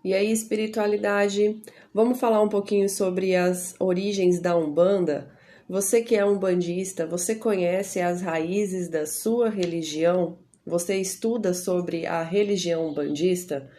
E aí, espiritualidade, vamos falar um pouquinho sobre as origens da Umbanda? Você que é umbandista, você conhece as raízes da sua religião? Você estuda sobre a religião umbandista?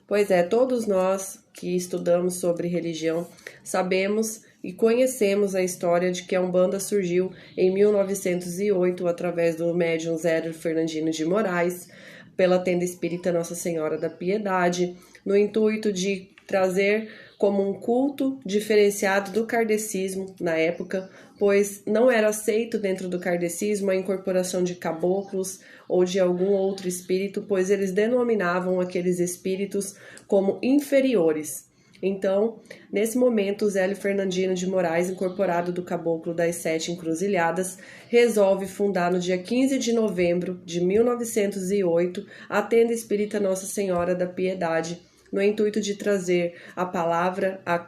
Pois é, todos nós que estudamos sobre religião sabemos e conhecemos a história de que a Umbanda surgiu em 1908 através do médium Zélio Fernandino de Moraes, pela tenda espírita Nossa Senhora da Piedade, no intuito de trazer como um culto diferenciado do kardecismo na época, pois não era aceito dentro do kardecismo a incorporação de caboclos ou de algum outro espírito, pois eles denominavam aqueles espíritos como inferiores. Então, nesse momento, Zélio Fernandino de Moraes, incorporado do Caboclo das Sete Encruzilhadas, resolve fundar no dia 15 de novembro de 1908 a tenda espírita Nossa Senhora da Piedade, no intuito de trazer a palavra, a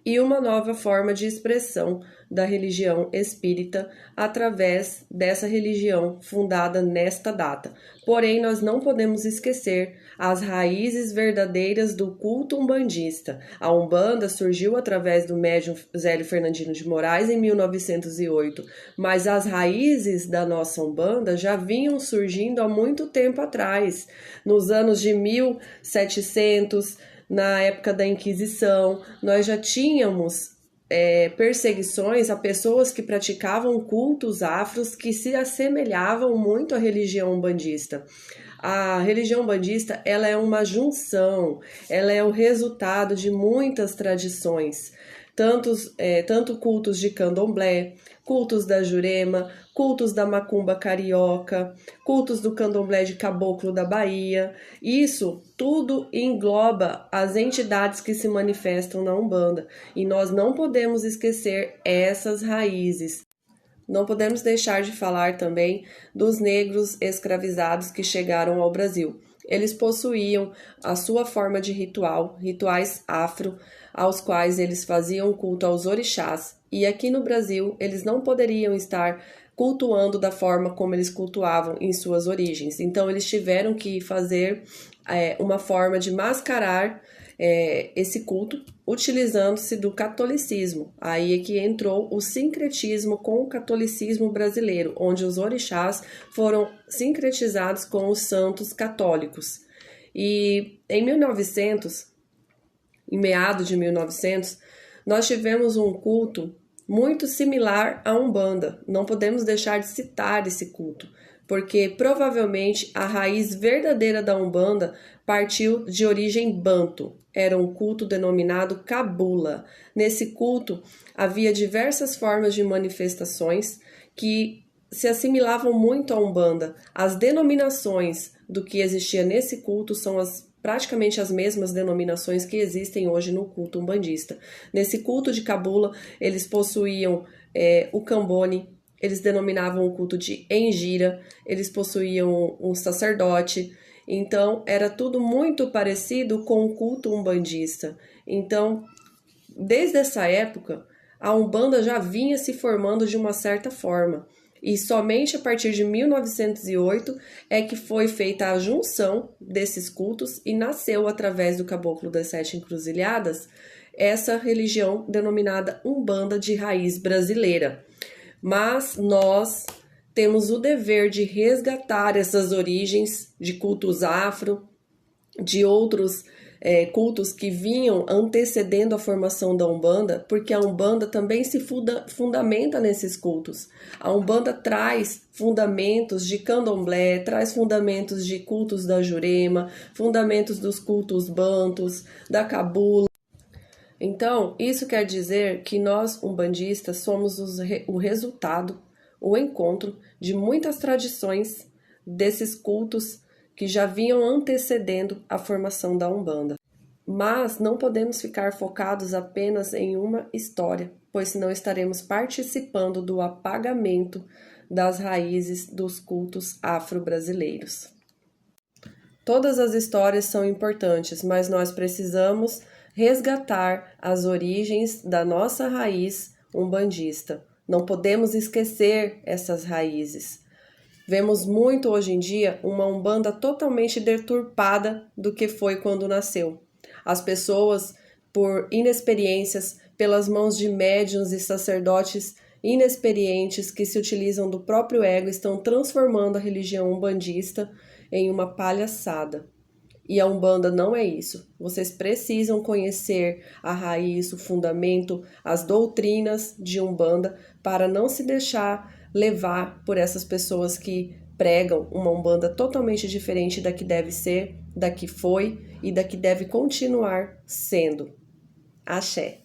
e uma nova forma de expressão da religião espírita através dessa religião fundada nesta data. Porém, nós não podemos esquecer as raízes verdadeiras do culto umbandista. A Umbanda surgiu através do médium Zélio Fernandino de Moraes em 1908, mas as raízes da nossa Umbanda já vinham surgindo há muito tempo atrás, nos anos de 1700, na época da Inquisição, nós já tínhamos perseguições a pessoas que praticavam cultos afros que se assemelhavam muito à religião umbandista. A religião umbandista, ela é uma junção, ela é o resultado de muitas tradições, tanto cultos de candomblé, cultos da Jurema, cultos da macumba carioca, cultos do candomblé de caboclo da Bahia. Isso tudo engloba as entidades que se manifestam na Umbanda. E nós não podemos esquecer essas raízes. Não podemos deixar de falar também dos negros escravizados que chegaram ao Brasil. Eles possuíam a sua forma de rituais afro, aos quais eles faziam culto aos orixás. E aqui no Brasil, eles não poderiam estar cultuando da forma como eles cultuavam em suas origens. Então, eles tiveram que fazer uma forma de mascarar esse culto, utilizando-se do catolicismo. Aí é que entrou o sincretismo com o catolicismo brasileiro, onde os orixás foram sincretizados com os santos católicos. E em 1900, em meados de 1900, nós tivemos um culto muito similar à Umbanda. Não podemos deixar de citar esse culto, porque provavelmente a raiz verdadeira da Umbanda partiu de origem banto. Era um culto denominado cabula. Nesse culto havia diversas formas de manifestações que se assimilavam muito à Umbanda. As denominações do que existia nesse culto são praticamente as mesmas denominações que existem hoje no culto umbandista. Nesse culto de cabula, eles possuíam o cambone, eles denominavam o culto de engira, eles possuíam um sacerdote. Então, era tudo muito parecido com o culto umbandista. Então, desde essa época, a Umbanda já vinha se formando de uma certa forma. E somente a partir de 1908 é que foi feita a junção desses cultos e nasceu, através do Caboclo das Sete Encruzilhadas, essa religião denominada Umbanda de raiz brasileira. Mas nós temos o dever de resgatar essas origens de cultos afro, de outros cultos que vinham antecedendo a formação da Umbanda, porque a Umbanda também se fundamenta nesses cultos. A Umbanda traz fundamentos de candomblé, traz fundamentos de cultos da Jurema, fundamentos dos cultos bantos, da Então, isso quer dizer que nós, umbandistas, somos o resultado, o encontro de muitas tradições desses cultos que já vinham antecedendo a formação da Umbanda. Mas não podemos ficar focados apenas em uma história, pois senão estaremos participando do apagamento das raízes dos cultos afro-brasileiros. Todas as histórias são importantes, mas nós precisamos resgatar as origens da nossa raiz umbandista. Não podemos esquecer essas raízes. Vemos muito hoje em dia uma Umbanda totalmente deturpada do que foi quando nasceu. As pessoas, por inexperiências, pelas mãos de médiuns e sacerdotes inexperientes que se utilizam do próprio ego, estão transformando a religião umbandista em uma palhaçada. E a Umbanda não é isso. Vocês precisam conhecer a raiz, o fundamento, as doutrinas de Umbanda para não se deixar levar por essas pessoas que pregam uma Umbanda totalmente diferente da que deve ser, da que foi e da que deve continuar sendo. Axé.